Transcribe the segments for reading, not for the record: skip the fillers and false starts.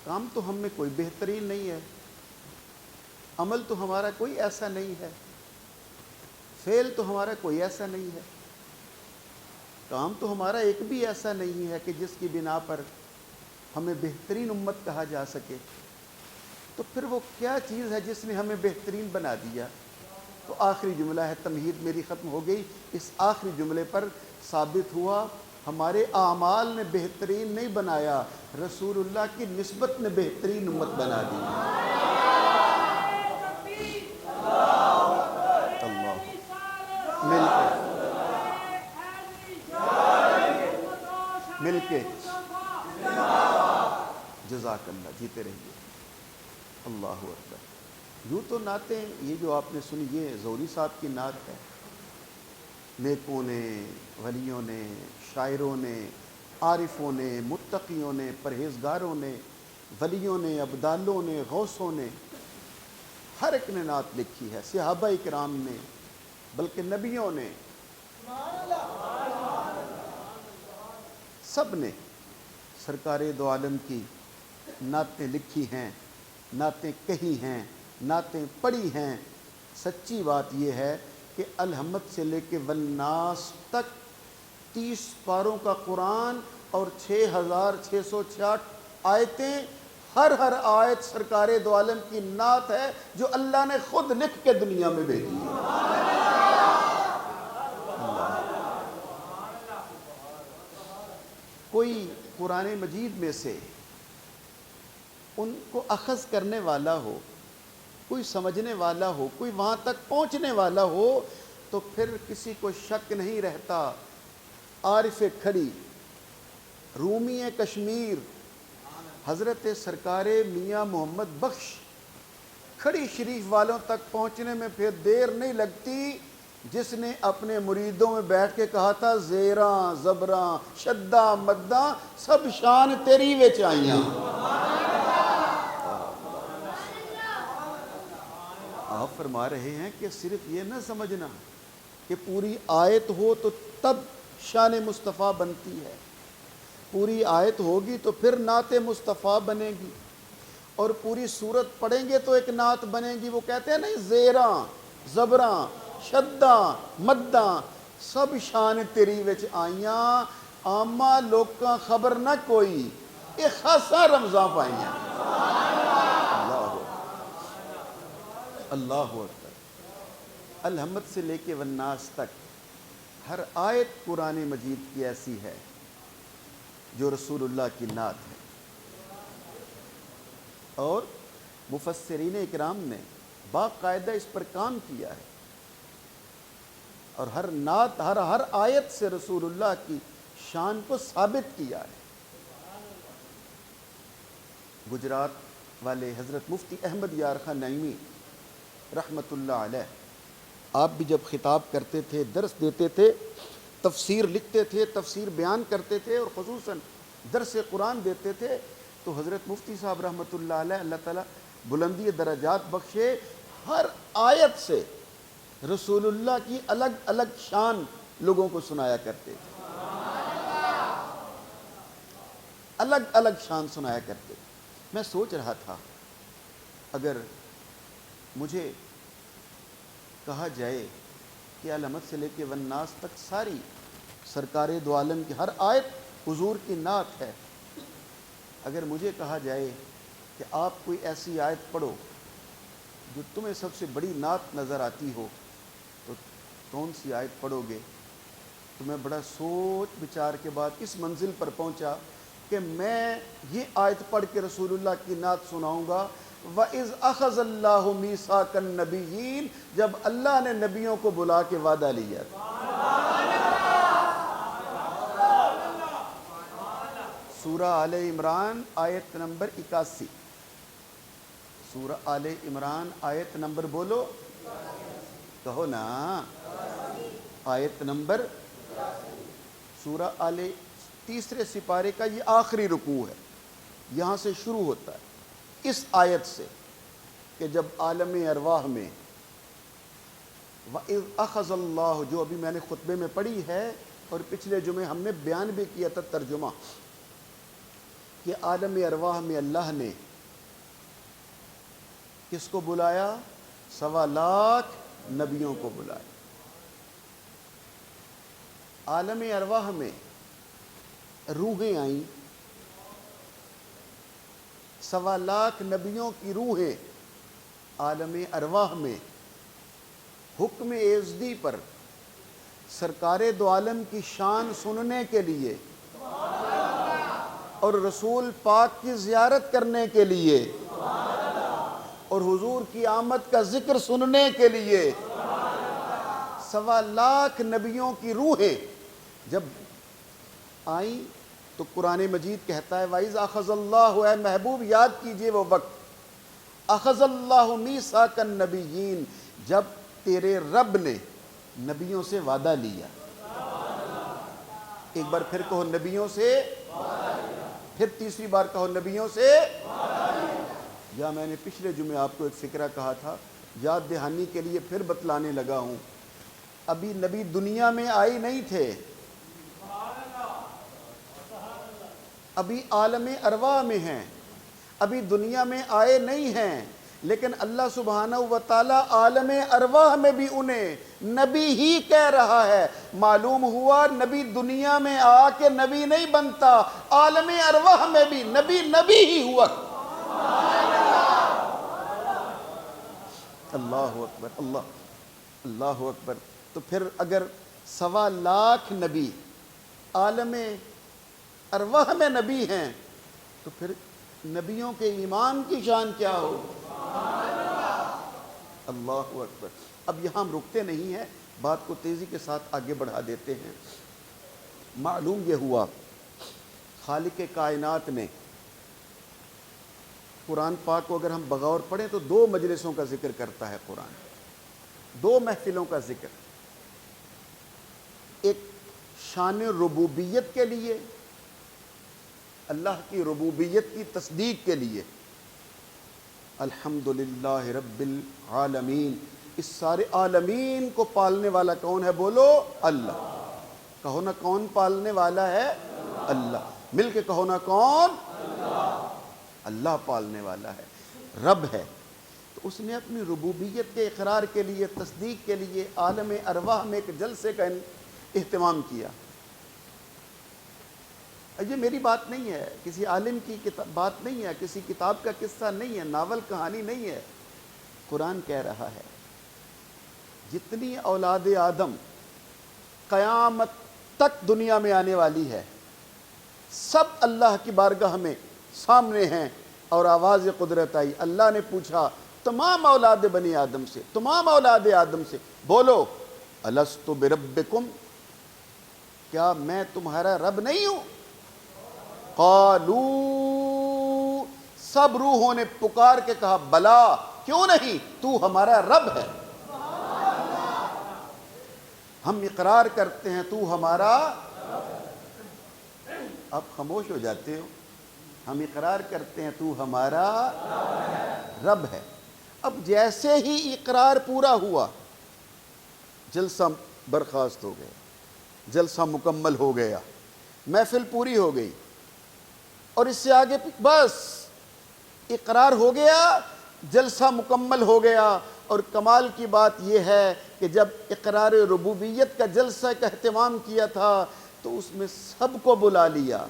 کام تو ہم میں کوئی بہترین نہیں ہے، عمل تو ہمارا کوئی ایسا نہیں ہے، فعل تو ہمارا کوئی ایسا نہیں ہے، کام تو ہمارا ایک بھی ایسا نہیں ہے کہ جس کی بنا پر ہمیں بہترین امت کہا جا سکے۔ تو پھر وہ کیا چیز ہے جس نے ہمیں بہترین بنا دیا؟ تو آخری جملہ ہے، تمہید میری ختم ہو گئی، اس آخری جملے پر ثابت ہوا ہمارے اعمال نے بہترین نہیں بنایا، رسول اللہ کی نسبت نے بہترین امت بنا دی۔ اللہ مل کے جزاک اللہ، جیتے رہیے، اللہ اکبر۔ یوں تو نعتیں یہ جو آپ نے سنی یہ زوری صاحب کی نعت ہے، نیکوں نے، ولیوں نے، شاعروں نے، عارفوں نے، متقیوں نے، پرہیزگاروں نے، ولیوں نے، ابدالوں نے، غوثوں نے، ہر ایک نے نعت لکھی ہے، صحابہ کرام نے، بلکہ نبیوں نے، سب نے سرکار دو عالم کی نعتیں لکھی ہیں، نعتیں کہی ہیں، نعتیں پڑھی ہیں۔ سچی بات یہ ہے کہ الحمد سے لے کے والناس تک 30 پاروں کا قرآن اور 6666 آیتیں، ہر آیت سرکار دو عالم کی نعت ہے جو اللہ نے خود لکھ کے دنیا میں بھیجی ہے۔ کوئی قرآن مجید میں سے ان کو اخذ کرنے والا ہو، کوئی سمجھنے والا ہو، کوئی وہاں تک پہنچنے والا ہو، تو پھر کسی کو شک نہیں رہتا عارف کھڑی، رومی کشمیر، حضرت سرکار میاں محمد بخش، کھڑی شریف والوں تک پہنچنے میں پھر دیر نہیں لگتی، جس نے اپنے مریدوں میں بیٹھ کے کہا تھا زیراں زبراں شداں مداں سب شان تیری وچ آئیاں۔ آپ فرما رہے ہیں کہ صرف یہ نہ سمجھنا کہ پوری آیت ہو تو تب شان مصطفیٰ بنتی ہے، پوری آیت ہوگی تو پھر نعت مصطفیٰ بنے گی، اور پوری صورت پڑھیں گے تو ایک نعت بنے گی۔ وہ کہتے ہیں نہیں، زیراں زبراں شداں مداں سب شان تیری وچ آئیاں، عامہ لوکاں خبر نہ کوئی، یہ خاصا رمضاں پائیاں۔ اللہ اکبر۔ الحمد سے لے کے والناس تک ہر آیت قرآن مجید کی ایسی ہے جو رسول اللہ کی نعت ہے، اور مفسرین اکرام نے باقاعدہ اس پر کام کیا ہے، اور ہر نعت ہر آیت سے رسول اللہ کی شان کو ثابت کیا ہے۔ گجرات والے حضرت مفتی احمد یار خان نعیمی رحمۃ اللہ علیہ، آپ بھی جب خطاب کرتے تھے، درس دیتے تھے، تفسیر لکھتے تھے، تفسیر بیان کرتے تھے، اور خصوصاً درس قرآن دیتے تھے، تو حضرت مفتی صاحب رحمۃ اللہ علیہ، اللہ تعالیٰ بلندی درجات بخشے، ہر آیت سے رسول اللہ کی الگ الگ شان لوگوں کو سنایا کرتے تھے، الگ الگ شان سنایا کرتے تھے۔ میں سوچ رہا تھا اگر مجھے کہا جائے کہ الحمد سے لے کے والناس تک ساری سرکار دو عالم کی ہر آیت حضور کی نعت ہے، اگر مجھے کہا جائے کہ آپ کوئی ایسی آیت پڑھو جو تمہیں سب سے بڑی نعت نظر آتی ہو، تو کون سی آیت پڑھو گے؟ تو میں بڑا سوچ بچار کے بعد اس منزل پر پہنچا کہ میں یہ آیت پڑھ کے رسول اللہ کی نعت سناؤں گا، وَإِذْ أَخَذَ اللَّهُ مِيثَاقَ النَّبِيِّينَ، جب اللہ نے نبیوں کو بلا کے وعدہ لیا تھا۔ سورہ آل عمران آیت نمبر 81، سورہ آل عمران آیت نمبر بولو، کہو نا، آیت نمبر، سورہ آل، تیسرے سپارے کا یہ آخری رکوع ہے، یہاں سے شروع ہوتا ہے اس آیت سے کہ جب عالم ارواح میں وَإِذْ أَخَذَ اللَّهُ، جو ابھی میں نے خطبے میں پڑھی ہے اور پچھلے جمعے ہم نے بیان بھی کیا تھا ترجمہ، کہ عالم ارواح میں اللہ نے کس کو بلایا؟ 1.25 لاکھ نبیوں کو بلایا۔ عالم ارواح میں روحیں آئیں، 1.25 لاکھ نبیوں کی روحیں عالم ارواح میں حکم ایزدی پر سرکار دو عالم کی شان سننے کے لیے اور رسول پاک کی زیارت کرنے کے لیے اور حضور کی آمد کا ذکر سننے کے لیے 1.25 لاکھ نبیوں کی روحیں جب آئیں تو قرآن مجید کہتا ہے وَإِذْ أَخَذَ اللَّهُ، اے محبوب یاد کیجئے وہ وقت، أَخَذَ اللَّهُ مِيثَاقَ النَّبِيِّينَ، جب تیرے رب نے نبیوں سے وعدہ لیا۔ ایک بار پھر کہو نبیوں سے، پھر تیسری بار کہو نبیوں سے۔ یا میں نے پچھلے جمعے آپ کو ایک فکرہ کہا تھا، یاد دہانی کے لیے پھر بتلانے لگا ہوں۔ ابھی نبی دنیا میں آئے نہیں تھے، ابھی عالم ارواح میں ہیں، ابھی دنیا میں آئے نہیں ہیں، لیکن اللہ سبحانہ و تعالیٰ عالم ارواح میں بھی انہیں نبی ہی کہہ رہا ہے۔ معلوم ہوا نبی دنیا میں آ کے نبی نہیں بنتا، عالم ارواح میں بھی نبی نبی ہی ہوا۔ اللہ اکبر، اللہ اکبر۔ تو پھر اگر 1.25 لاکھ نبی عالم ارواح میں نبی ہیں تو پھر نبیوں کے ایمان کی شان کیا ہو؟ اللہ اکبر۔ اب یہاں ہم رکتے نہیں ہیں، بات کو تیزی کے ساتھ آگے بڑھا دیتے ہیں۔ معلوم یہ ہوا خالق کائنات نے قرآن پاک کو اگر ہم بغور پڑھیں تو 2 مجلسوں کا ذکر کرتا ہے قرآن، 2 محفلوں کا ذکر، ایک شان ربوبیت کے لیے، اللہ کی ربوبیت کی تصدیق کے لیے، الحمدللہ رب العالمین، اس سارے عالمین کو پالنے والا کون ہے؟ بولو اللہ۔ کہو نا کون پالنے والا ہے؟ اللہ۔ مل کے کہو نا کون؟ اللہ پالنے والا ہے، رب ہے۔ تو اس نے اپنی ربوبیت کے اقرار کے لیے، تصدیق کے لیے عالم ارواح میں ایک جلسے کا اہتمام کیا۔ یہ میری بات نہیں ہے، کسی عالم کی بات نہیں ہے، کسی کتاب کا قصہ نہیں ہے، ناول کہانی نہیں ہے، قرآن کہہ رہا ہے جتنی اولاد آدم قیامت تک دنیا میں آنے والی ہے سب اللہ کی بارگاہ میں سامنے ہیں، اور آواز قدرت آئی، اللہ نے پوچھا تمام اولاد بنی آدم سے، تمام اولاد آدم سے، بولو الست بربکم، کیا میں تمہارا رب نہیں ہوں؟ قالو، سب روحوں نے پکار کے کہا بلا، کیوں نہیں، تو ہمارا رب ہے، ہم اقرار کرتے ہیں تو ہمارا۔ اب خاموش ہو جاتے ہو، ہم اقرار کرتے ہیں تو ہمارا رب ہے۔ اب جیسے ہی اقرار پورا ہوا جلسہ برخاست ہو گیا، جلسہ مکمل ہو گیا، محفل پوری ہو گئی، اور اس سے آگے بس اقرار ہو گیا، جلسہ مکمل ہو گیا۔ اور کمال کی بات یہ ہے کہ جب اقرار ربوبیت کا جلسہ کا اہتمام کیا تھا تو اس میں سب کو بلا لیا،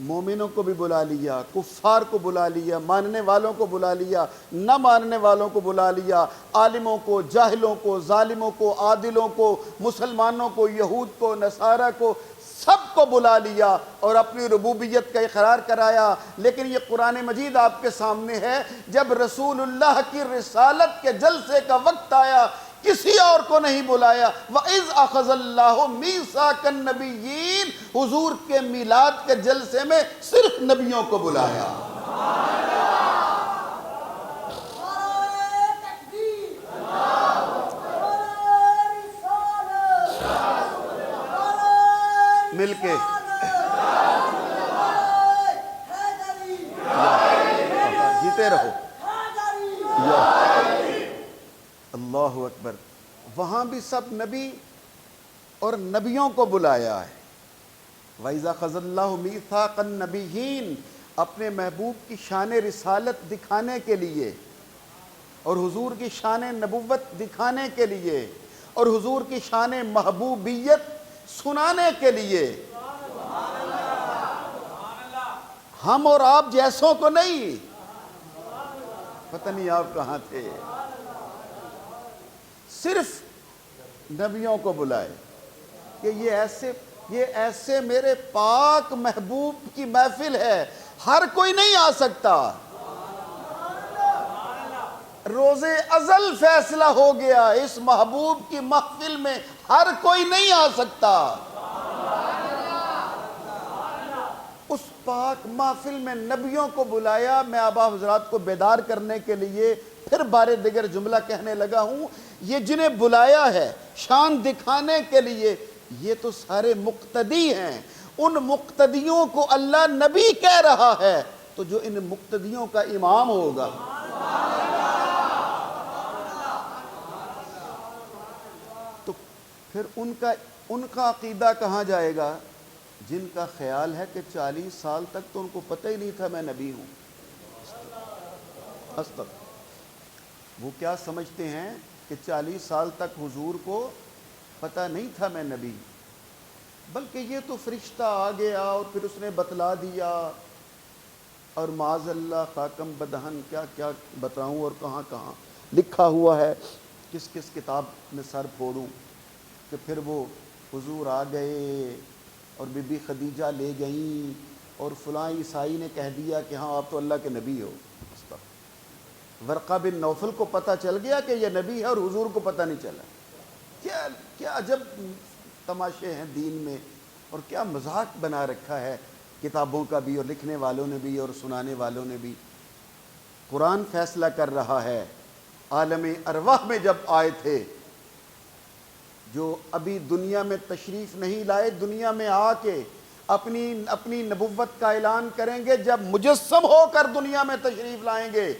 مومنوں کو بھی بلا لیا، کفار کو بلا لیا، ماننے والوں کو بلا لیا، نہ ماننے والوں کو بلا لیا، عالموں کو، جاہلوں کو، ظالموں کو، عادلوں کو، مسلمانوں کو، یہود کو، نصارہ کو، سب کو بلا لیا اور اپنی ربوبیت کا اقرار کرایا۔ لیکن یہ قرآن مجید آپ کے سامنے ہے، جب رسول اللہ کی رسالت کے جلسے کا وقت آیا کسی اور کو نہیں بلایا۔ وَإِذْ أَخَذَ اللَّهُ مِيثَاقَ النَّبِيِّينَ، حضور کے میلاد کے جلسے میں صرف نبیوں کو بلایا۔ مل کے جیتے رہو، اللہ اکبر۔ وہاں بھی سب نبی اور نبیوں کو بلایا ہے، وَإِذَا خَذَ اللَّهُ مِيثَاقَ النَّبِيِّينَ، اپنے محبوب کی شان رسالت دکھانے کے لیے اور حضور کی شان نبوت دکھانے کے لیے اور حضور کی شان محبوبیت سنانے کے لیے، ہم اور آپ جیسوں کو نہیں، پتہ نہیں آپ کہاں تھے، صرف نبیوں کو بلائے کہ یہ ایسے میرے پاک محبوب کی محفل ہے، ہر کوئی نہیں آ سکتا۔ روز ازل فیصلہ ہو گیا، اس محبوب کی محفل میں ہر کوئی نہیں آ سکتا۔ اس پاک محفل میں نبیوں کو بلایا۔ میں آبا حضرات کو بیدار کرنے کے لیے پھر بار دیگر جملہ کہنے لگا ہوں، یہ جنہیں بلایا ہے شان دکھانے کے لیے، یہ تو سارے مقتدی ہیں۔ ان مقتدیوں کو اللہ نبی کہہ رہا ہے، تو جو ان مقتدیوں کا امام ہوگا، تو پھر ان کا عقیدہ کہاں جائے گا؟ جن کا خیال ہے کہ 40 سال تک تو ان کو پتہ ہی نہیں تھا میں نبی ہوں۔ وہ کیا سمجھتے ہیں کہ 40 سال تک حضور کو پتہ نہیں تھا میں نبی، بلکہ یہ تو فرشتہ آ گیا اور پھر اس نے بتلا دیا، اور معاذ اللہ خاکم بدہن کیا کیا بتاؤں اور کہاں کہاں لکھا ہوا ہے، کس کس کتاب میں سر پھوڑوں، کہ پھر وہ حضور آ گئے اور بی بی خدیجہ لے گئیں اور فلاں عیسائی نے کہہ دیا کہ ہاں آپ تو اللہ کے نبی ہو۔ ورقہ بن نوفل کو پتہ چل گیا کہ یہ نبی ہے اور حضور کو پتہ نہیں چلا۔ کیا عجب تماشے ہیں دین میں، اور کیا مذاق بنا رکھا ہے کتابوں کا بھی اور لکھنے والوں نے بھی اور سنانے والوں نے بھی۔ قرآن فیصلہ کر رہا ہے۔ عالم ارواح میں جب آئے تھے، جو ابھی دنیا میں تشریف نہیں لائے، دنیا میں آ کے اپنی نبوت کا اعلان کریں گے جب مجسم ہو کر دنیا میں تشریف لائیں گے۔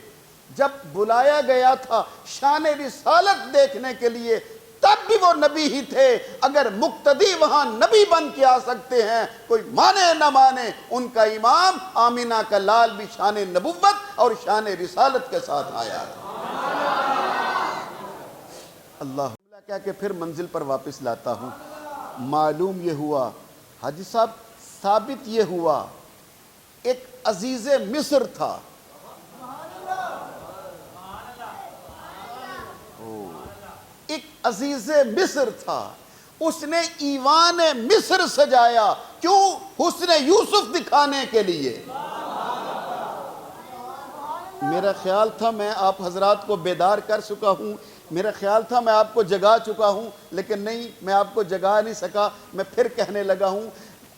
جب بلایا گیا تھا شان رسالت دیکھنے کے لیے، تب بھی وہ نبی ہی تھے۔ اگر مقتدی وہاں نبی بن کے آ سکتے ہیں، کوئی مانے نہ مانے، ان کا امام آمینہ کا لال بھی شان نبوت اور شان رسالت کے ساتھ آیا۔ اللہ کہہ کے پھر منزل پر واپس لاتا ہوں۔ معلوم یہ ہوا حاجی صاحب، ثابت یہ ہوا، ایک عزیز مصر تھا، ایک عزیز مصر تھا، اس نے ایوان مصر سجایا، کیوں؟ حسن یوسف دکھانے کے لیے۔ میرا خیال تھا میں آپ حضرات کو بیدار کر چکا ہوں، میرا خیال تھا میں آپ کو جگا چکا ہوں، لیکن نہیں، میں آپ کو جگا نہیں سکا۔ میں پھر کہنے لگا ہوں،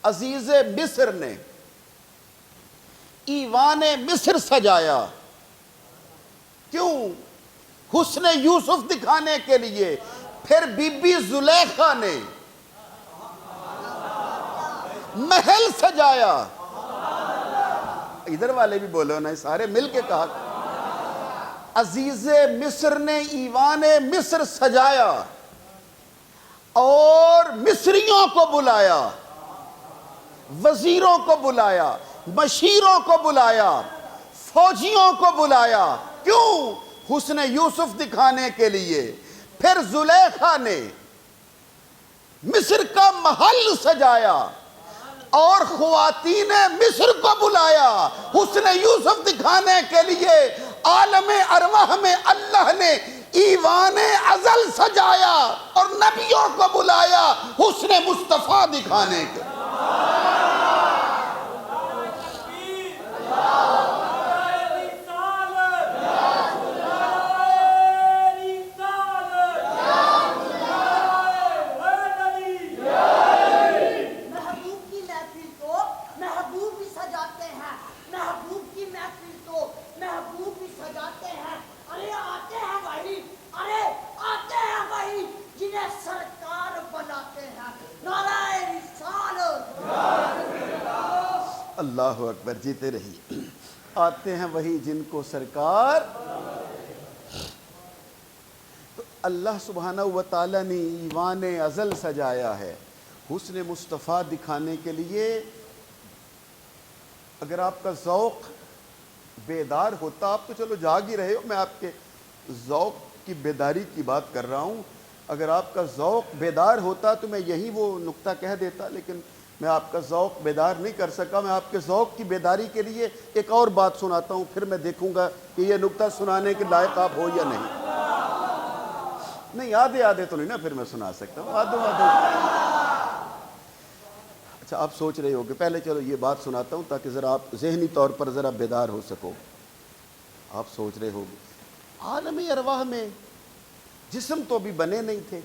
عزیز مصر نے ایوان مصر سجایا، کیوں؟ حسن یوسف دکھانے کے لیے۔ پھر بی بی زلیخا نے محل سجایا۔ ادھر والے بھی بولو نا، سارے مل کے کہا۔ عزیز مصر نے ایوان مصر سجایا اور مصریوں کو بلایا، وزیروں کو بلایا، مشیروں کو بلایا، فوجیوں کو بلایا، کیوں؟ حسن یوسف دکھانے کے لیے۔ پھر زلیخا نے مصر کا محل سجایا اور خواتین مصر کو بلایا حسن یوسف دکھانے کے لیے۔ عالم ارواح میں اللہ نے ایوان ازل سجایا اور نبیوں کو بلایا حسن مصطفیٰ دکھانے کے لیے۔ اللہ اکبر، جیتے رہی۔ آتے ہیں وہی جن کو سرکار، تو اللہ سبحانہ و تعالیٰ نے ایوان ازل سجایا ہے، حسن مصطفیٰ دکھانے کے لیے اگر آپ کا ذوق بیدار ہوتا، آپ تو چلو جاگ ہی رہے ہو، میں آپ کے ذوق کی بیداری کی بات کر رہا ہوں، اگر آپ کا ذوق بیدار ہوتا تو میں یہی وہ نقطہ کہہ دیتا، لیکن میں آپ کا ذوق بیدار نہیں کر سکا۔ میں آپ کے ذوق کی بیداری کے لیے ایک اور بات سناتا ہوں، پھر میں دیکھوں گا کہ یہ نقطہ سنانے کے لائق آپ ہو یا نہیں آدھے تو نہیں نا پھر میں سنا سکتا ہوں، آدھے۔ اچھا آپ سوچ رہے ہو کہ پہلے چلو یہ بات سناتا ہوں تاکہ ذرا آپ ذہنی طور پر ذرا بیدار ہو سکو۔ آپ سوچ رہے ہوگے عالم ارواح میں جسم تو ابھی بنے نہیں تھے،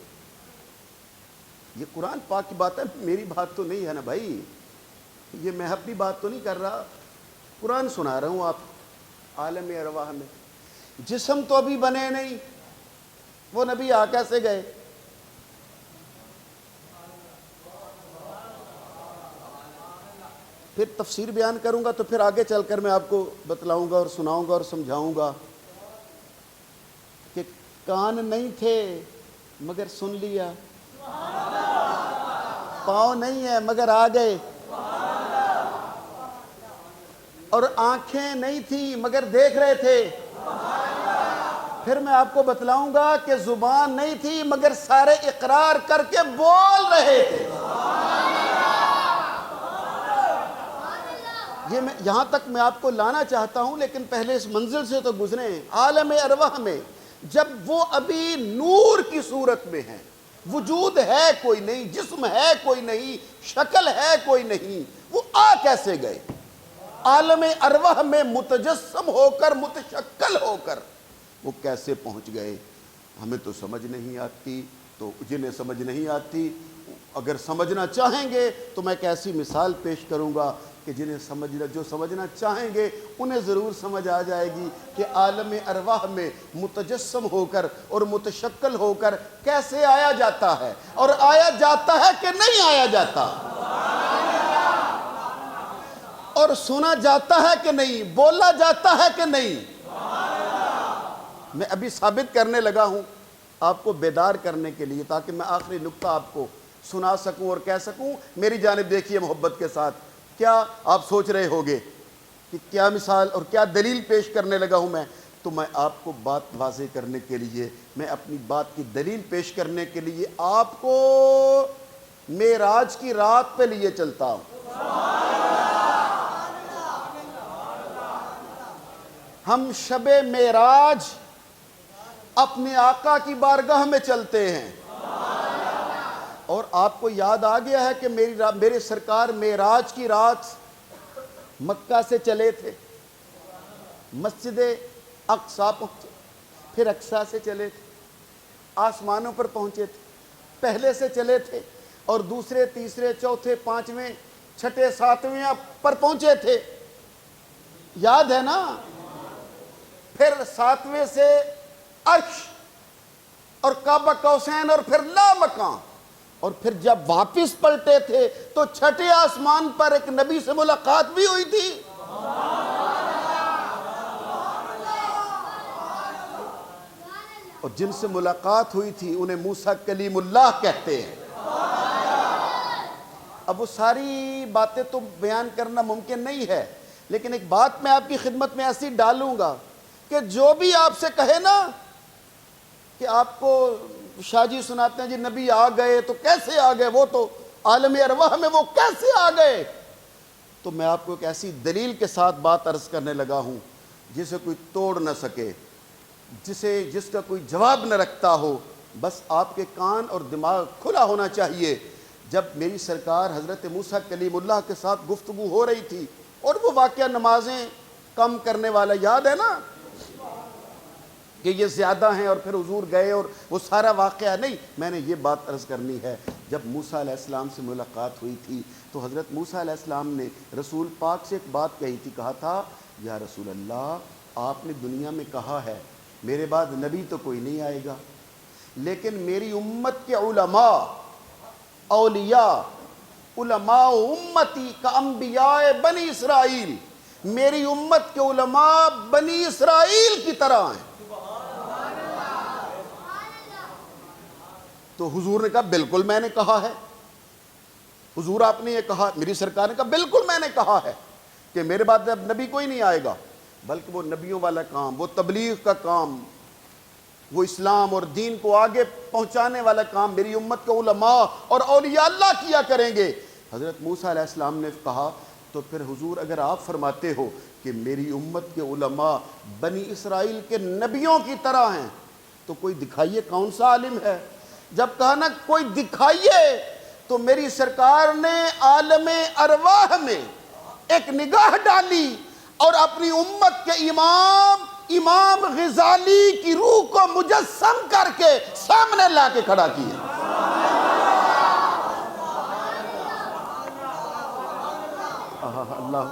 یہ قرآن پاک کی بات ہے، میری بات تو نہیں ہے نا بھائی، یہ میں اپنی بات تو نہیں کر رہا، قرآن سنا رہا ہوں۔ آپ عالم ارواح میں جسم تو ابھی بنے نہیں، وہ نبی آ کیسے گئے؟ پھر تفسیر بیان کروں گا تو پھر آگے چل کر میں آپ کو بتلاؤں گا اور سناؤں گا اور سمجھاؤں گا کہ کان نہیں تھے مگر سن لیا، پاؤں نہیں ہے مگر آ گئے، اور آنکھیں نہیں تھیں مگر دیکھ رہے تھے۔ پھر میں آپ کو بتلاؤں گا کہ زبان نہیں تھی مگر سارے اقرار کر کے بول رہے تھے۔ یہاں تک میں آپ کو لانا چاہتا ہوں، لیکن پہلے اس منزل سے تو گزریں۔ عالم ارواح میں جب وہ ابھی نور کی صورت میں ہے، وجود ہے کوئی نہیں، جسم ہے کوئی نہیں، شکل ہے کوئی نہیں، وہ آ کیسے گئے؟ عالم ارواح میں متجسم ہو کر، متشکل ہو کر وہ کیسے پہنچ گئے؟ ہمیں تو سمجھ نہیں آتی، تو جنہیں سمجھ نہیں آتی اگر سمجھنا چاہیں گے تو میں ایک ایسی مثال پیش کروں گا کہ جو سمجھنا چاہیں گے انہیں ضرور سمجھ آ جائے گی کہ عالم ارواح میں متجسم ہو کر اور متشکل ہو کر کیسے آیا جاتا ہے، اور آیا جاتا ہے کہ نہیں آیا جاتا، اور سنا جاتا ہے کہ نہیں، بولا جاتا ہے کہ نہیں۔ میں ابھی ثابت کرنے لگا ہوں آپ کو بیدار کرنے کے لیے، تاکہ میں آخری نقطہ آپ کو سنا سکوں اور کہہ سکوں۔ میری جانب دیکھیے محبت کے ساتھ، کیا آپ سوچ رہے ہوگے کہ کیا مثال اور کیا دلیل پیش کرنے لگا ہوں میں؟ تو میں آپ کو بات واضح کرنے کے لیے، میں اپنی بات کی دلیل پیش کرنے کے لیے آپ کو معراج کی رات پہ لیے چلتا ہوں۔ ہم شب معراج اپنے آقا کی بارگاہ میں چلتے ہیں، اور آپ کو یاد آ گیا ہے کہ میرے سرکار معراج کی رات مکہ سے چلے تھے، مسجد اقصی پہنچے، پھر اقصی سے چلے تھے، آسمانوں پر پہنچے تھے، پہلے سے چلے تھے اور دوسرے، تیسرے، چوتھے، پانچویں، چھٹے، ساتویں پر پہنچے تھے، یاد ہے نا؟ پھر ساتویں سے عرش اور کعبہ قوسین اور پھر لامکان، اور پھر جب واپس پلٹے تھے تو چھٹے آسمان پر ایک نبی سے ملاقات بھی ہوئی تھی۔ اور جن سے ملاقات ہوئی تھی انہیں موسیٰ کلیم اللہ کہتے ہیں۔ اب وہ ساری باتیں تو بیان کرنا ممکن نہیں ہے، لیکن ایک بات میں آپ کی خدمت میں ایسی ڈالوں گا کہ جو بھی آپ سے کہے نا کہ آپ کو شاہ جی سناتے ہیں جی نبی آ گئے، تو کیسے آ گئے؟ وہ تو عالم ارواح میں وہ کیسے آ گئے؟ تو میں آپ کو ایک ایسی دلیل کے ساتھ بات عرض کرنے لگا ہوں جسے کوئی توڑ نہ سکے، جس کا کوئی جواب نہ رکھتا ہو۔ بس آپ کے کان اور دماغ کھلا ہونا چاہیے۔ جب میری سرکار حضرت موسیٰ کلیم اللہ کے ساتھ گفتگو ہو رہی تھی، اور وہ واقعہ نمازیں کم کرنے والا یاد ہے نا کہ یہ زیادہ ہیں، اور پھر حضور گئے اور وہ سارا واقعہ نہیں، میں نے یہ بات عرض کرنی ہے۔ جب موسیٰ علیہ السلام سے ملاقات ہوئی تھی تو حضرت موسیٰ علیہ السلام نے رسول پاک سے ایک بات کہی تھی، کہا تھا یا رسول اللہ، آپ نے دنیا میں کہا ہے میرے بعد نبی تو کوئی نہیں آئے گا، لیکن میری امت کے علماء، اولیاء، علماء امتی کا انبیاء بنی اسرائیل، میری امت کے علماء بنی اسرائیل کی طرح ہیں۔ تو حضور نے کہا بالکل میں نے کہا ہے۔ حضور آپ نے یہ کہا، میری سرکار نے کہا بالکل میں نے کہا ہے کہ میرے بعد اب نبی کوئی نہیں آئے گا، بلکہ وہ نبیوں والا کام، وہ تبلیغ کا کام، وہ اسلام اور دین کو آگے پہنچانے والا کام میری امت کے علماء اور اولیاء اللہ کیا کریں گے۔ حضرت موسیٰ علیہ السلام نے کہا تو پھر حضور اگر آپ فرماتے ہو کہ میری امت کے علماء بنی اسرائیل کے نبیوں کی طرح ہیں تو کوئی دکھائیے کون سا عالم ہے۔ جب کہا نا کوئی دکھائیے تو میری سرکار نے عالم ارواح میں ایک نگاہ ڈالی اور اپنی امت کے امام غزالی کی روح کو مجسم کر کے سامنے لا کے کھڑا کیا۔ اللہ،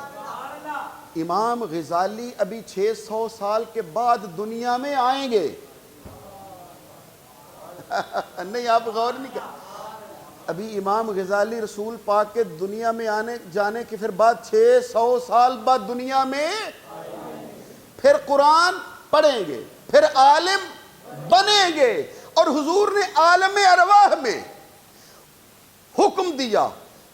امام غزالی ابھی 600 سال کے بعد دنیا میں آئیں گے۔ نہیں، آپ غور نہیں کریں، ابھی امام غزالی رسول پاک کے دنیا میں جانے کے پھر بعد 600 سال بعد دنیا میں پھر قرآن پڑھیں گے، پھر عالم بنیں گے، اور حضور نے عالم ارواح میں حکم دیا،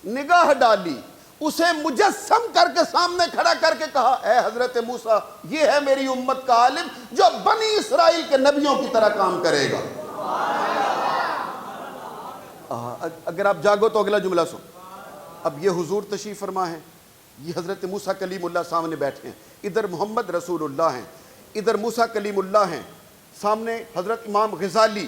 نگاہ ڈالی، اسے مجسم کر کے سامنے کھڑا کر کے کہا اے حضرت موسیٰ یہ ہے میری امت کا عالم جو بنی اسرائیل کے نبیوں کی طرح کام کرے گا۔ اگر آپ جاگو تو اگلا جملہ سن۔ اب یہ حضور تشریف فرما ہے، یہ حضرت موسیٰ کلیم اللہ سامنے بیٹھے ہیں، ادھر محمد رسول اللہ ہیں، ادھر موسیٰ کلیم اللہ ہیں، سامنے حضرت امام غزالی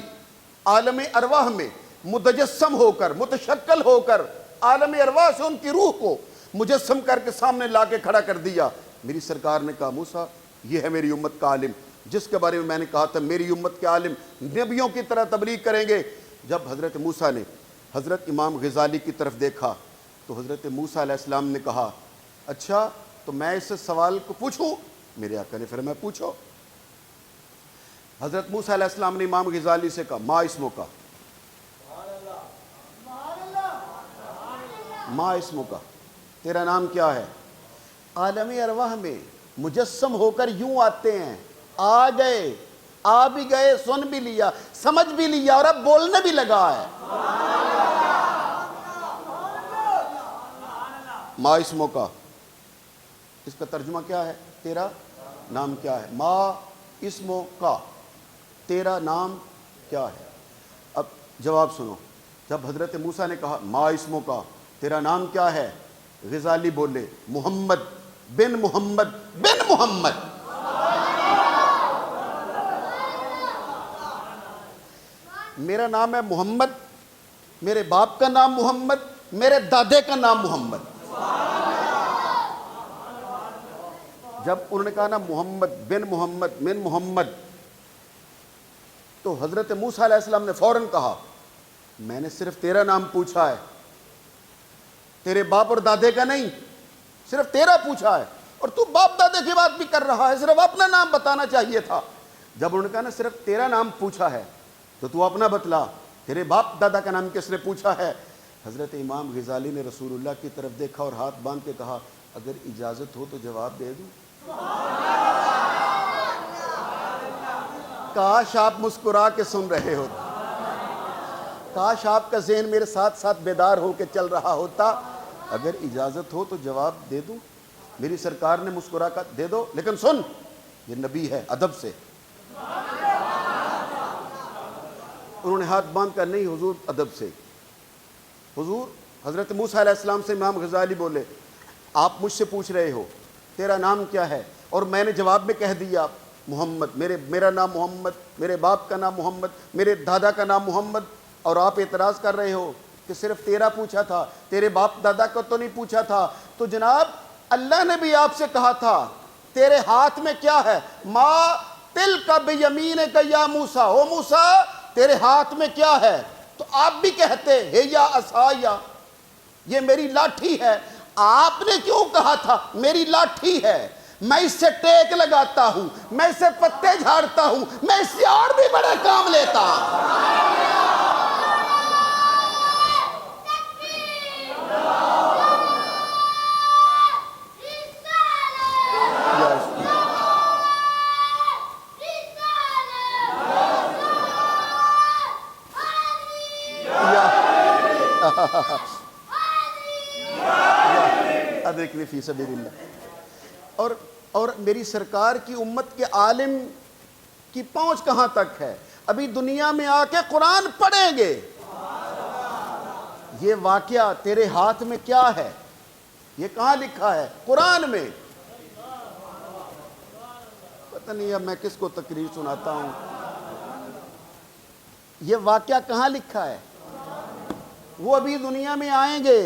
عالم ارواح میں متجسم ہو کر، متشکل ہو کر، عالم ارواح سے ان کی روح کو مجسم کر کے سامنے لا کے کھڑا کر دیا۔ میری سرکار نے کہا موسیٰ یہ ہے میری امت کا عالم جس کے بارے میں نے کہا تھا میری امت کے عالم نبیوں کی طرح تبلیغ کریں گے۔ جب حضرت موسیٰ نے حضرت امام غزالی کی طرف دیکھا تو حضرت موسیٰ علیہ السلام نے کہا اچھا تو میں اس سے سوال کو پوچھوں؟ میرے آقا نے فرمایا پوچھو۔ حضرت موسیٰ علیہ السلام نے امام غزالی سے کہا ما اسمو کا، ما اسمو کا، تیرا نام کیا ہے؟ عالم ارواح میں مجسم ہو کر یوں آتے ہیں، آ گئے، آ بھی گئے، سن بھی لیا، سمجھ بھی لیا اور اب بولنے بھی لگا ہے۔ ما اسمو کا، اس کا ترجمہ کیا ہے؟ تیرا نام کیا ہے؟ ما اسمو کا، تیرا نام کیا ہے؟ اب جواب سنو، جب حضرت موسیٰ نے کہا ما اسمو کا، تیرا نام کیا ہے؟ غزالی بولے محمد بن محمد بن محمد۔ میرا نام ہے محمد، میرے باپ کا نام محمد، میرے دادے کا نام محمد۔ جب انہوں نے کہا نا محمد بن محمد من محمد تو حضرت موسیٰ علیہ السلام نے فوراً کہا میں نے صرف تیرا نام پوچھا ہے، تیرے باپ اور دادے کا نہیں، صرف تیرا پوچھا ہے، اور تو باپ دادے کی بات بھی کر رہا ہے، صرف اپنا نام بتانا چاہیے تھا۔ جب انہوں نے کہا نا صرف تیرا نام پوچھا ہے تو اپنا بتلا، تیرے باپ دادا کا نام کس نے پوچھا ہے؟ حضرت امام غزالی نے رسول اللہ کی طرف دیکھا اور ہاتھ باندھ کے کہا اگر اجازت ہو تو جواب دے دوں۔ کاش آپ مسکرا کے سن رہے ہوتے، کاش آپ کا ذہن میرے ساتھ ساتھ بیدار ہو کے چل رہا ہوتا۔ اگر اجازت ہو تو جواب دے دوں؟ میری سرکار نے مسکرا کر دے دو، لیکن سن یہ نبی ہے، ادب سے۔ انہوں نے ہاتھ باندھ کر نہیں حضور ادب سے۔ حضور حضرت موسیٰ علیہ السلام سے امام غزالی بولے آپ مجھ سے پوچھ رہے ہو تیرا نام کیا ہے، اور میں نے جواب میں کہہ دیا محمد، میرا نام محمد، میرے باپ کا نام محمد، میرے دادا کا نام محمد، اور آپ اعتراض کر رہے ہو کہ صرف تیرا پوچھا تھا، تیرے باپ دادا کو تو نہیں پوچھا تھا۔ تو جناب اللہ نے بھی آپ سے کہا تھا تیرے ہاتھ میں کیا ہے؟ ما تلک بیمینک یا موسیٰ، او موسیٰ تیرے ہاتھ میں کیا ہے؟ تو آپ بھی کہتے ہے یا عصایا، یہ میری لاٹھی ہے۔ آپ نے کیوں کہا تھا میری لاٹھی ہے، میں اس سے ٹیک لگاتا ہوں، میں اس سے پتے جھاڑتا ہوں، میں اس سے اور بھی بڑے کام لیتا ہوں۔ ادرکنی فی سبیل اللہ۔ اور میری سرکار کی امت کے عالم کی پہنچ کہاں تک ہے؟ ابھی دنیا میں آ کے قرآن پڑھیں گے۔ یہ واقعہ تیرے ہاتھ میں کیا ہے؟ یہ کہاں لکھا ہے؟ قرآن میں۔ پتہ نہیں اب میں کس کو تقریر سناتا ہوں۔ یہ واقعہ کہاں لکھا ہے؟ وہ ابھی دنیا میں آئیں گے،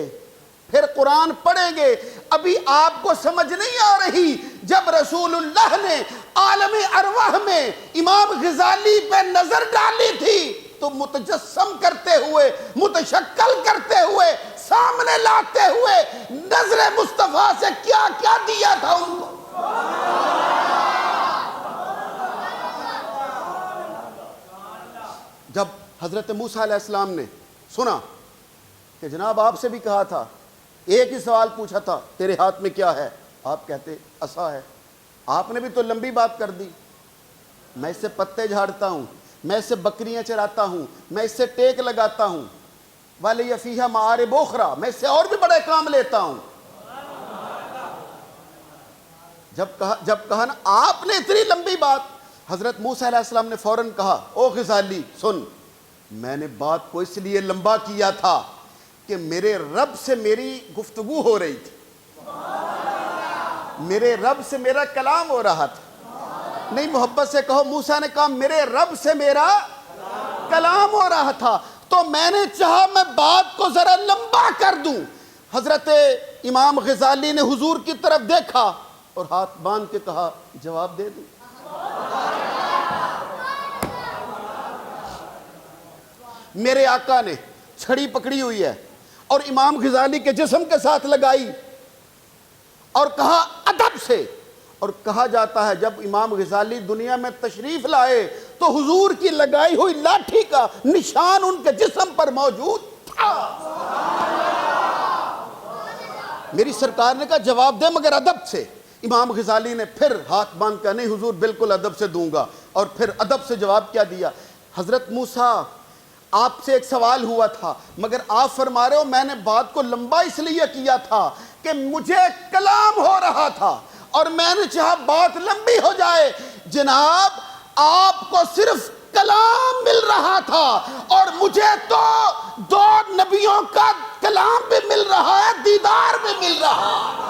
پھر قرآن پڑھیں گے۔ ابھی آپ کو سمجھ نہیں آ رہی، جب رسول اللہ نے عالم ارواح میں امام غزالی پہ نظر ڈالی تھی تو متجسم کرتے ہوئے، متشکل کرتے ہوئے، سامنے لاتے ہوئے نظر مصطفیٰ سے کیا کیا دیا تھا ان کو۔ جب حضرت موسیٰ علیہ السلام نے سنا کہ جناب آپ سے بھی کہا تھا، ایک ہی سوال پوچھا تھا، تیرے ہاتھ میں کیا ہے؟ آپ کہتے عصا ہے۔ آپ نے بھی تو لمبی بات کر دی، میں اس سے پتے جھاڑتا ہوں، میں اس سے بکریاں چراتا ہوں، میں اس سے ٹیک لگاتا ہوں، وَلِيَ فِيهَا مَعَارِبُ أُخْرَى، میں اس سے اور بھی بڑے کام لیتا ہوں۔ جب کہا نا آپ نے اتنی لمبی بات، حضرت موسیٰ علیہ السلام نے فوراً کہا، او غزالی سن، میں نے بات کو اس لیے لمبا کیا تھا کہ میرے رب سے میری گفتگو ہو رہی تھی، میرے رب سے میرا کلام ہو رہا تھا۔ نہیں، محبت سے کہو، موسیٰ نے کہا میرے رب سے میرا کلام ہو رہا تھا، تو میں نے چاہا میں بات کو ذرا لمبا کر دوں۔ حضرت امام غزالی نے حضور کی طرف دیکھا اور ہاتھ باندھ کے کہا جواب دے دوں۔ میرے آقا نے چھڑی پکڑی ہوئی ہے اور امام غزالی کے جسم کے ساتھ لگائی اور کہا ادب سے، اور کہا جاتا ہے جب امام غزالی دنیا میں تشریف لائے تو حضور کی لگائی ہوئی لاٹھی کا نشان ان کے جسم پر موجود تھا۔ میری سرکار نے کہا جواب دے مگر ادب سے۔ امام غزالی نے پھر ہاتھ باندھ کر نہیں حضور بالکل ادب سے دوں گا، اور پھر ادب سے جواب کیا دیا، حضرت موسیٰ آپ سے ایک سوال ہوا تھا مگر آپ فرما رہے ہو میں نے بات کو لمبا اس لیے کیا تھا کہ مجھے کلام ہو رہا تھا اور میں نے چاہا بات لمبی ہو جائے۔ جناب آپ کو صرف کلام مل رہا تھا اور مجھے تو دو نبیوں کا کلام بھی مل رہا ہے، دیدار بھی مل رہا ہے۔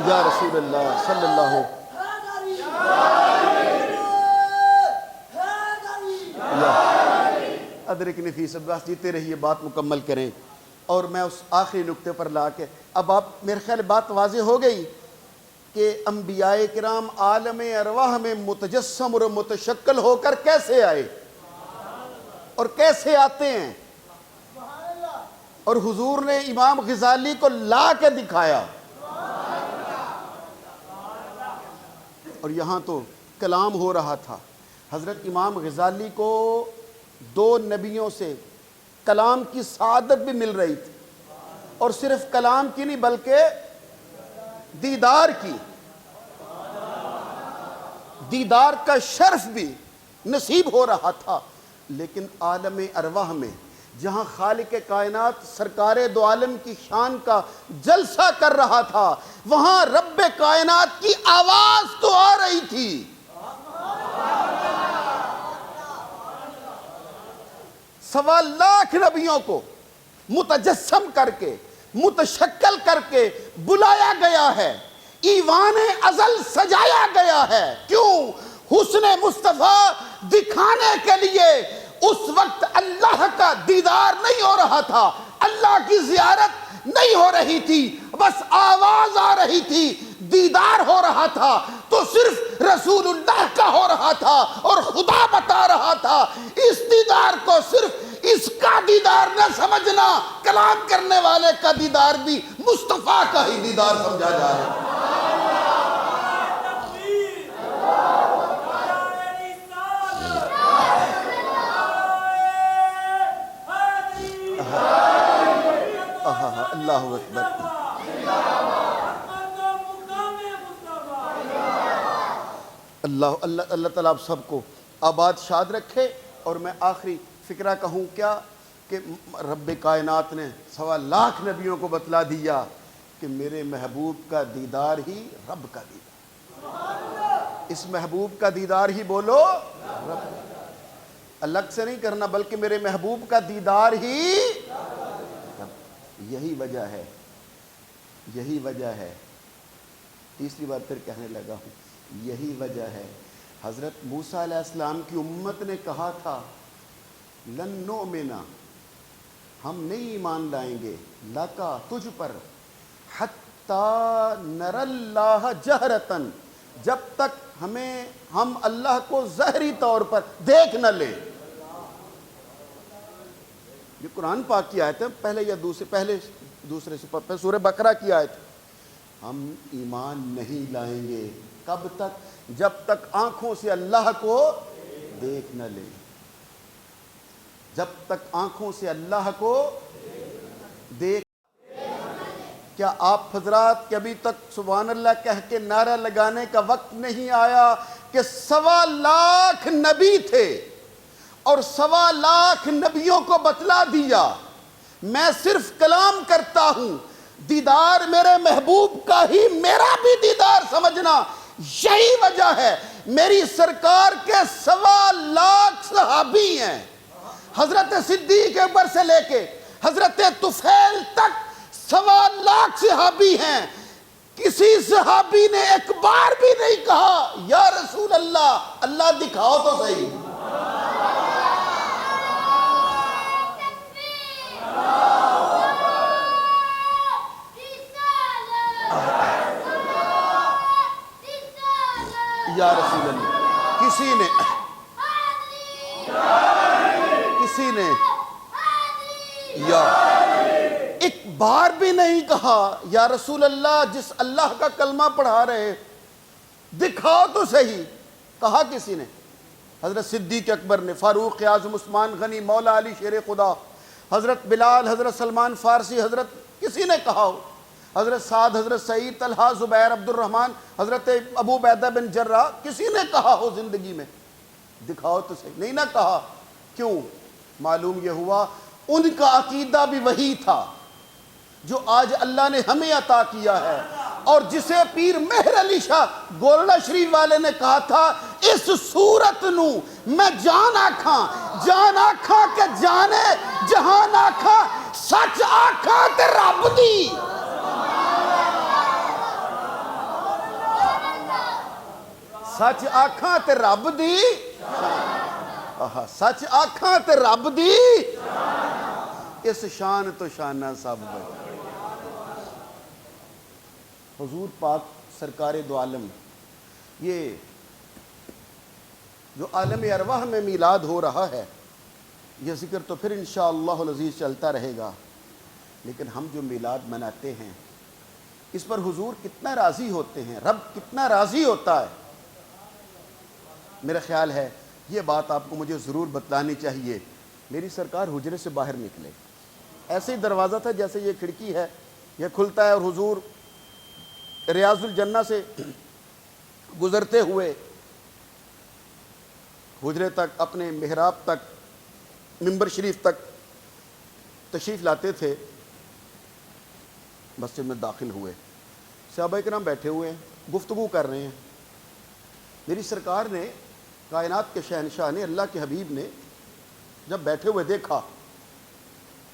یا رسول اللہ صلی اللہ ادرکنی فی سبیل اللہ، جیتے رہیے بات مکمل کریں۔ اور میں اس آخری نقطے پر لا کے اب آپ میرے خیال بات واضح ہو گئی کہ انبیاء کرام عالم ارواح میں متجسم اور متشکل ہو کر کیسے آئے اور کیسے آتے ہیں، اور حضور نے امام غزالی کو لا کے دکھایا۔ اور یہاں تو کلام ہو رہا تھا، حضرت امام غزالی کو دو نبیوں سے کلام کی سعادت بھی مل رہی تھی، اور صرف کلام کی نہیں بلکہ دیدار کی، دیدار کا شرف بھی نصیب ہو رہا تھا۔ لیکن عالم ارواح میں جہاں خالق کائنات سرکار دو عالم کی شان کا جلسہ کر رہا تھا، وہاں رب کائنات کی آواز تو آ رہی تھی۔ سوا لاکھ نبیوں کو متجسم کر کے متشکل کر کے بلایا گیا ہے، ایوان ازل سجایا گیا ہے۔ کیوں؟ حسن مصطفیٰ دکھانے کے لیے۔ اس وقت اللہ کا دیدار نہیں ہو رہا تھا، اللہ کی زیارت نہیں ہو رہی تھی، بس آواز آ رہی تھی، دیدار ہو رہا تھا تو صرف رسول اللہ کا ہو رہا تھا اور خدا بتا رہا تھا۔ اس دیدار کو صرف اس کا دیدار نہ سمجھنا، کلام کرنے والے کا دیدار بھی مصطفیٰ کا ہی دیدار سمجھا جائے۔ اللہ اکبر۔ اللہ تعالیٰ آپ سب کو آباد شاد رکھے. اور میں آخری فکرہ کہوں کیا کہ رب کائنات نے 1.25 لاکھ نبیوں کو بتلا دیا کہ میرے محبوب کا دیدار ہی رب کا دیدار. اس محبوب کا دیدار ہی بولو رب, الگ سے نہیں کرنا بلکہ میرے محبوب کا دیدار ہی رب. یہی وجہ ہے, یہی وجہ ہے, تیسری بار پھر کہنے لگا ہوں, یہی وجہ ہے حضرت موسیٰ علیہ السلام کی امت نے کہا تھا لن نؤمنا, ہم نہیں ایمان لائیں گے, لکا تجھ پر, حتی نر اللہ جہرتن, جب تک ہم اللہ کو ظاہری طور پر دیکھ نہ لیں. یہ قرآن پاک کی آیت ہے, پہلے دوسرے سے سورہ بقرہ کی آیت. ہم ایمان نہیں لائیں گے کب تک, جب تک آنکھوں سے اللہ کو دیکھ نہ لیں. جب تک آنکھوں سے اللہ کو دیکھ. کیا آپ حضرات کے ابھی تک سبحان اللہ کہہ کے نعرہ لگانے کا وقت نہیں آیا کہ 1.25 لاکھ نبی تھے اور 1.25 لاکھ نبیوں کو بتلا دیا, میں صرف کلام کرتا ہوں, دیدار میرے محبوب کا ہی میرا بھی دیدار سمجھنا. یہی وجہ ہے میری سرکار کے 1.25 لاکھ صحابی ہیں, حضرت صدیق اکبر سے لے کے حضرت طفیل تک 1.25 لاکھ صحابی ہیں. کسی صحابی نے ایک بار بھی نہیں کہا یا رسول اللہ, اللہ دکھاؤ تو صحیح. یا رسول اللہ, کسی نے یا ایک بار بھی نہیں کہا یا رسول اللہ, جس اللہ کا کلمہ پڑھا رہے دکھاؤ تو صحیح. کہا کسی نے؟ حضرت صدیق اکبر نے, فاروق اعظم, عثمان غنی, مولا علی شیر خدا, حضرت بلال, حضرت سلمان فارسی, حضرت کسی نے کہا ہو, حضرت سعد, حضرت سعید, طلحہ, زبیر, عبد الرحمن, حضرت ابو عبیدہ بن جراح, کسی نے کہا ہو زندگی میں دکھاؤ تو صحیح؟ نہیں نہ کہا. کیوں؟ معلوم یہ ہوا ان کا عقیدہ بھی وہی تھا جو آج اللہ نے ہمیں عطا کیا ہے, اور جسے پیر مہر علی شاہ گولڑا شریف والے نے کہا تھا اس صورت نو میں جان آکھاں کہ جانے جہان آکھاں, سچ آکھاں تے رب دی. سچ آکھاں تے رب دی, سچ آکھاں تے رب دی, اس شان تو شانہ سب بچ. حضور پاک سرکار دو عالم, یہ جو عالم ارواح میں میلاد ہو رہا ہے یہ ذکر تو پھر انشاءاللہ العزیز چلتا رہے گا, لیکن ہم جو میلاد مناتے ہیں اس پر حضور کتنا راضی ہوتے ہیں, رب کتنا راضی ہوتا ہے. میرا خیال ہے یہ بات آپ کو مجھے ضرور بتلانی چاہیے. میری سرکار حجرے سے باہر نکلے, ایسے ہی دروازہ تھا جیسے یہ کھڑکی ہے, یہ کھلتا ہے, اور حضور ریاض الجنہ سے گزرتے ہوئے حجرے تک, اپنے محراب تک, منبر شریف تک تشریف لاتے تھے. مسجد میں داخل ہوئے, صحابہ کرام بیٹھے ہوئے ہیں, گفتگو کر رہے ہیں. میری سرکار نے, کائنات کے شہنشاہ نے, اللہ کے حبیب نے جب بیٹھے ہوئے دیکھا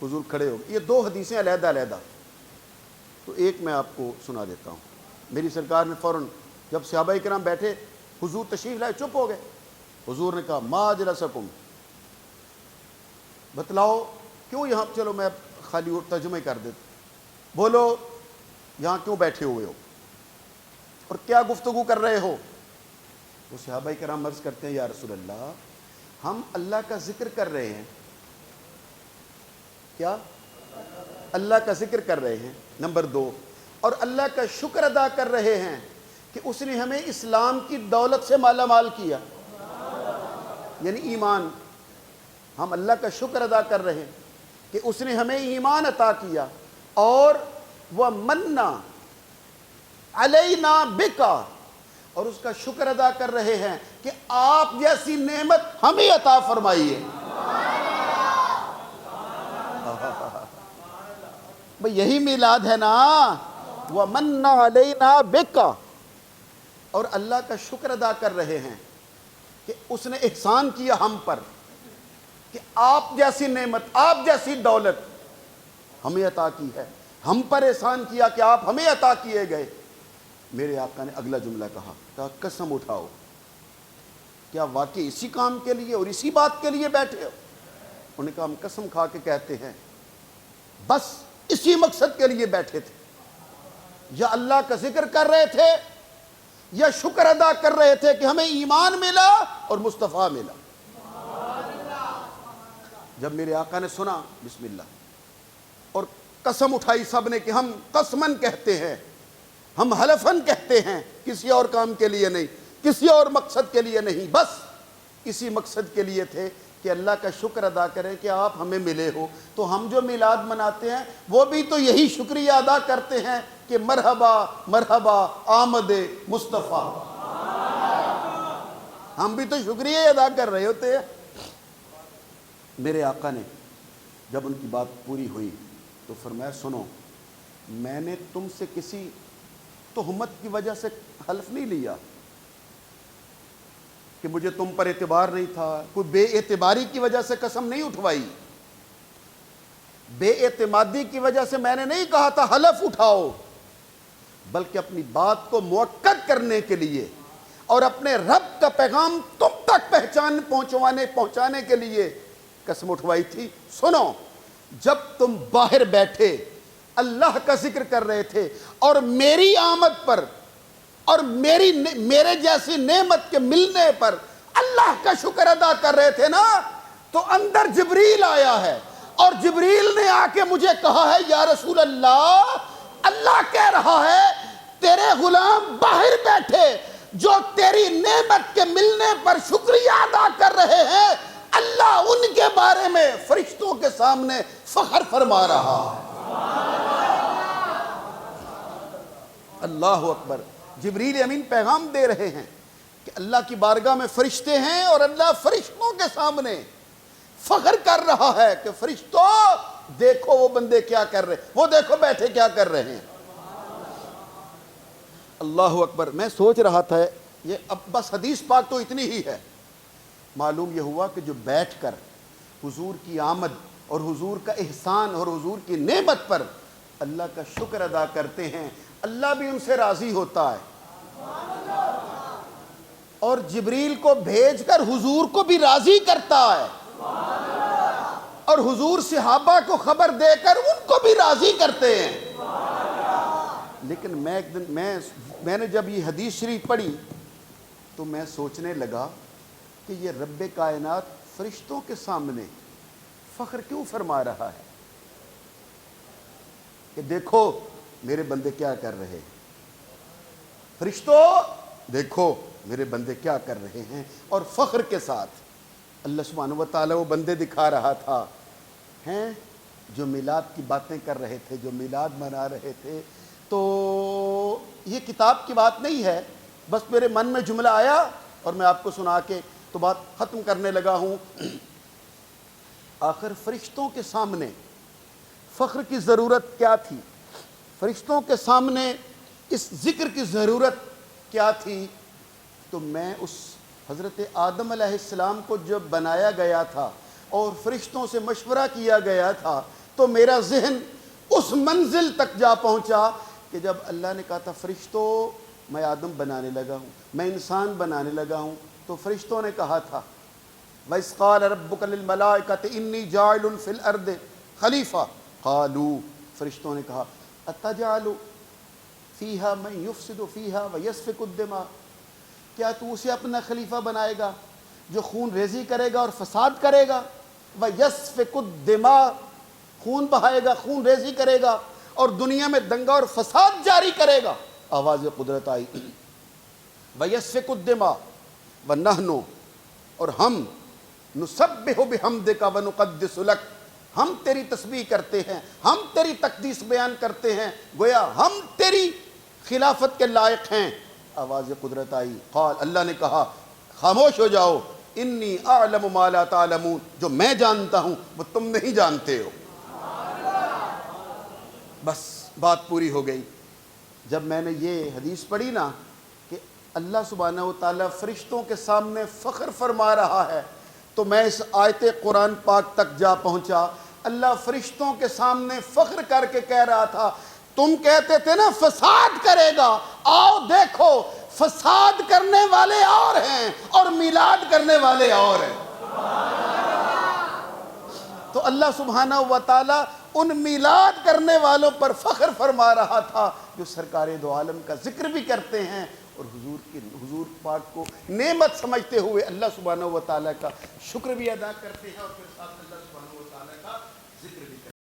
حضور کھڑے ہو گئے. یہ 2 حدیثیں علیحدہ علیحدہ, تو ایک میں آپ کو سنا دیتا ہوں. میری سرکار نے فوراً جب صحابہ کرام بیٹھے, حضور تشریف لائے, چپ ہو گئے. حضور نے کہا ما اجلسکم, بتلاؤ کیوں یہاں, چلو میں خالی ترجمہ کر دیتا, بولو یہاں کیوں بیٹھے ہوئے ہو اور کیا گفتگو کر رہے ہو؟ وہ صحابہ کرام عرض کرتے ہیں یا رسول اللہ ہم اللہ کا ذکر کر رہے ہیں. کیا؟ اللہ کا ذکر کر رہے ہیں. نمبر 2, اور اللہ کا شکر ادا کر رہے ہیں کہ اس نے ہمیں اسلام کی دولت سے مالا مال کیا, یعنی ایمان. ہم اللہ کا شکر ادا کر رہے ہیں کہ اس نے ہمیں ایمان عطا کیا, اور وہ منا علینا بکا, اور اس کا شکر ادا کر رہے ہیں کہ آپ جیسی نعمت ہمیں عطا فرمائی ہے۔ بھئی یہی میلاد ہے نا، وَمَنَّ عَلَيْنَا بِكَ، اور اللہ کا شکر ادا کر رہے ہیں کہ اس نے احسان کیا ہم پر کہ آپ جیسی نعمت، آپ جیسی دولت ہمیں عطا کی ہے، ہم پر احسان کیا کہ آپ ہمیں عطا کیے گئے۔ میرے آقا نے اگلا جملہ کہا قسم اٹھاؤ، کیا واقعی اسی کام کے لیے اور اسی بات کے لیے بیٹھے ہو؟ انہوں نے کہا ہم قسم کھا کے کہتے ہیں بس اسی مقصد کے لیے بیٹھے تھے، یا اللہ کا ذکر کر رہے تھے یا شکر ادا کر رہے تھے کہ ہمیں ایمان ملا اور مصطفیٰ ملا۔ جب میرے آقا نے سنا بسم اللہ اور قسم اٹھائی سب نے کہ ہم قسمن کہتے ہیں، ہم حلفن کہتے ہیں، کسی اور کام کے لیے نہیں، کسی اور مقصد کے لیے نہیں، بس اسی مقصد کے لیے تھے کہ اللہ کا شکر ادا کریں کہ آپ ہمیں ملے ہو۔ تو ہم جو میلاد مناتے ہیں وہ بھی تو یہی شکریہ ادا کرتے ہیں کہ مرحبا مرحبا آمد مصطفیٰ، ہم بھی تو شکریہ ادا کر رہے ہوتے ہیں۔ میرے آقا نے جب ان کی بات پوری ہوئی تو فرمایا سنو، میں نے تم سے کسی تہمت کی وجہ سے حلف نہیں لیا کہ مجھے تم پر اعتبار نہیں تھا، کوئی بے اعتباری کی وجہ سے قسم نہیں اٹھوائی، بے اعتمادی کی وجہ سے میں نے نہیں کہا تھا حلف اٹھاؤ، بلکہ اپنی بات کو مؤکد کرنے کے لیے اور اپنے رب کا پیغام تم تک پہنچانے کے لیے قسم اٹھوائی تھی۔ سنو، جب تم باہر بیٹھے اللہ کا ذکر کر رہے تھے اور میری آمد پر اور میرے جیسی نعمت کے ملنے پر اللہ کا شکر ادا کر رہے تھے نا، تو اندر جبریل آیا ہے اور جبریل نے آ کے مجھے کہا ہے یا رسول اللہ، اللہ کہہ رہا ہے تیرے غلام باہر بیٹھے جو تیری نعمت کے ملنے پر شکریہ ادا کر رہے ہیں، اللہ ان کے بارے میں فرشتوں کے سامنے فخر فرما رہا ہے۔ اللہ اکبر، جبریل امین پیغام دے رہے ہیں کہ اللہ کی بارگاہ میں فرشتے ہیں اور اللہ فرشتوں کے سامنے فخر کر رہا ہے کہ فرشتوں دیکھو وہ بندے کیا کر رہے، وہ دیکھو بیٹھے کیا کر رہے ہیں۔ اللہ اکبر، میں سوچ رہا تھا یہ اب بس حدیث پاک تو اتنی ہی ہے، معلوم یہ ہوا کہ جو بیٹھ کر حضور کی آمد اور حضور کا احسان اور حضور کی نعمت پر اللہ کا شکر ادا کرتے ہیں، اللہ بھی ان سے راضی ہوتا ہے، اور جبریل کو بھیج کر حضور کو بھی راضی کرتا ہے، اور حضور صحابہ کو خبر دے کر ان کو بھی راضی کرتے ہیں۔ لیکن میں نے جب یہ حدیث شریف پڑھی تو میں سوچنے لگا کہ یہ رب کائنات فرشتوں کے سامنے فخر کیوں فرما رہا ہے کہ دیکھو میرے بندے کیا کر رہے ہیں، فرشتوں دیکھو میرے بندے کیا کر رہے ہیں، اور فخر کے ساتھ اللہ سبحانہ و تعالیٰ وہ بندے دکھا رہا تھا ہیں جو میلاد کی باتیں کر رہے تھے، جو میلاد منا رہے تھے۔ تو یہ کتاب کی بات نہیں ہے، بس میرے من میں جملہ آیا اور میں آپ کو سنا کے تو بات ختم کرنے لگا ہوں۔ آخر فرشتوں کے سامنے فخر کی ضرورت کیا تھی، فرشتوں کے سامنے اس ذکر کی ضرورت کیا تھی؟ تو میں اس حضرت آدم علیہ السلام کو جب بنایا گیا تھا اور فرشتوں سے مشورہ کیا گیا تھا تو میرا ذہن اس منزل تک جا پہنچا کہ جب اللہ نے کہا تھا فرشتوں میں آدم بنانے لگا ہوں، میں انسان بنانے لگا ہوں، تو فرشتوں نے کہا تھا وَإِذْ قَالَ رَبُّكَ لِلْمَلَائِكَةِ إِنِّي جَاعِلٌ فِي الْأَرْضِ خلیفہ، قالوا فرشتوں نے کہا أَتَجْعَلُ فِيهَا مَن يُفْسِدُ فِيهَا وَيَسْفِكُ الدِّمَاءَ، کیا تو اسے اپنا خلیفہ بنائے گا جو خون ریزی کرے گا اور فساد کرے گا، وَيَسْفِكُ الدِّمَاءَ خون بہائے گا، خون ریزی کرے گا اور دنیا میں دنگا اور فساد جاری کرے گا۔ آواز قدرت آئی وَيَسْفِكُ الدِّمَاءَ وَنَحْنُ، اور ہم نُسَبِّحُ بِحَمْدِكَ وَنُقَدِّسُ لَكَ، ہم تیری تسبیح کرتے ہیں، ہم تیری تقدیس بیان کرتے ہیں، گویا ہم تیری خلافت کے لائق ہیں، آواز قدرت آئی، قال، اللہ نے کہا خاموش ہو جاؤ، انی اعلم ما لا تعلمون، جو میں جانتا ہوں وہ تم نہیں جانتے ہو۔ بس بات پوری ہو گئی۔ جب میں نے یہ حدیث پڑھی نا کہ اللہ سبحانہ و تعالیٰ فرشتوں کے سامنے فخر فرما رہا ہے، تو میں اس آیت قرآن پاک تک جا پہنچا۔ اللہ فرشتوں کے سامنے فخر کر کے کہہ رہا تھا، تم کہتے تھے نا فساد کرے گا، آؤ دیکھو فساد کرنے والے اور ہیں اور میلاد کرنے والے اور ہیں۔ تو اللہ سبحانہ و تعالیٰ ان میلاد کرنے والوں پر فخر فرما رہا تھا جو سرکار دو عالم کا ذکر بھی کرتے ہیں اور حضور پاک کو نعمت سمجھتے ہوئے اللہ سبحانہ و تعالیٰ کا شکر بھی ادا کرتے ہیں، اور پھر ساتھ اللہ سبحانہ و